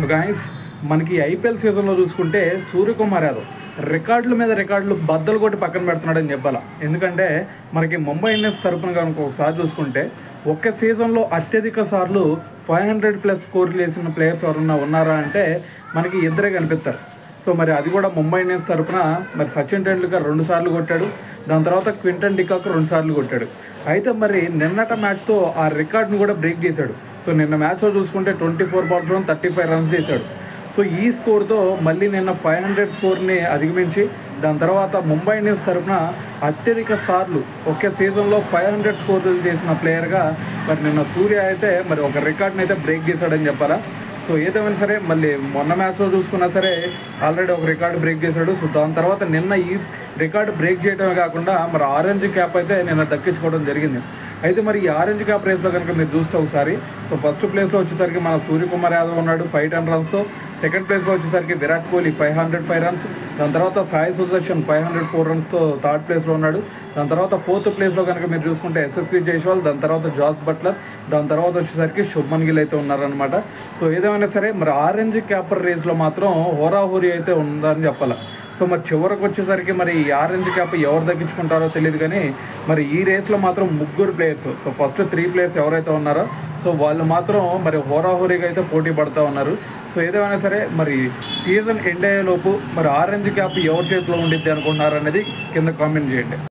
Guys మనకి IPL సీజన్లో చూసుకుంటే సూర్యకుమార్ యాదవ్ రికార్డుల మీద రికార్డులు బద్దలు కొట్టి పక్కన పెడుతున్నాడని చెప్పాలి. ఎందుకంటే మనకి ముంబై ఇండియన్స్ తరపున కనుక ఒకసారి చూసుకుంటే ఒక్క సీజన్లో అత్యధిక సార్లు 500+ స్కోర్లు వేసిన ప్లేయర్స్ ఎవరన్నా ఉన్నారా అంటే మనకి ఇద్దరే కనిపిస్తారు. సో మరి అది కూడా ముంబై ఇండియన్స్ తరపున మరి సచిన్ టెండూల్కర్ 2 సార్లు కొట్టాడు, దాని తర్వాత క్వింటన్ డికాక్ 2 సార్లు కొట్టాడు. అయితే మరి నిన్నట మ్యాచ్తో ఆ రికార్డును కూడా బ్రేక్ చేశాడు. సో నిన్న మ్యాచ్లో చూసుకుంటే 24 బాల్స్లో 35 రన్స్ చేశాడు. సో ఈ స్కోర్తో మళ్ళీ నిన్న 500 స్కోర్ని అధిగమించి దాని తర్వాత ముంబై ఇండియన్స్ తరఫున అత్యధిక సార్లు ఒకే సీజన్లో 500 స్కోర్లు చేసిన ప్లేయర్గా మరి నిన్న సూర్య అయితే మరి ఒక రికార్డ్ని అయితే బ్రేక్ చేశాడని చెప్పాలా. సో ఏదేమైనా సరే మళ్ళీ మొన్న మ్యాచ్లో చూసుకున్నా సరే ఆల్రెడీ ఒక రికార్డు బ్రేక్ చేశాడు. సో దాని తర్వాత నిన్న ఈ రికార్డు బ్రేక్ చేయడమే కాకుండా మరి ఆరెంజ్ క్యాప్ అయితే నిన్న దక్కించుకోవడం జరిగింది. అయితే మరి ఈ ఆరెంజ్ క్యాప్ రేస్లో కనుక మీరు చూస్తే ఒకసారి సో ఫస్ట్ ప్లేస్లో వచ్చేసరికి మన సూర్యకుమార్ యాదవ్ ఉన్నాడు 510 రన్స్తో. సెకండ్ ప్లేస్లో వచ్చేసరికి విరాట్ కోహ్లీ 505 రన్స్. దాని తర్వాత సాయి సుదర్శన్ 504 రన్స్తో థర్డ్ ప్లేస్లో ఉన్నాడు. దాని తర్వాత ఫోర్త్ ప్లేస్లో కనుక మీరు చూసుకుంటే ఎస్ఎస్వి జైస్వాల్, దాని తర్వాత జాస్ బట్లర్, దాని తర్వాత వచ్చేసరికి శుభ్మన్ గిల్ అయితే ఉన్నారనమాట. సో ఏదేమైనా సరే మరి ఆరెంజ్ క్యాప్ రేస్లో మాత్రం హోరాహోరీ అయితే ఉందని చెప్పాలి. సో మరి చివరికి వచ్చేసరికి మరి ఈ ఆరెంజ్ క్యాప్ ఎవరు దక్కించుకుంటారో తెలియదు, కానీ మరి ఈ రేస్లో మాత్రం 3 ప్లేయర్స్, సో ఫస్ట్ 3 ప్లేయర్స్ ఎవరైతే ఉన్నారో సో వాళ్ళు మాత్రం మరి హోరాహోరీగా అయితే పోటీ పడుతూ ఉన్నారు. సో ఏదేమైనా సరే మరి సీజన్ ఎండ్ అయ్యేలోపు మరి ఆరెంజ్ క్యాప్ ఎవరి చేతిలో ఉండిద్ది అనుకుంటున్నారు అనేది కింద కామెంట్ చేయండి.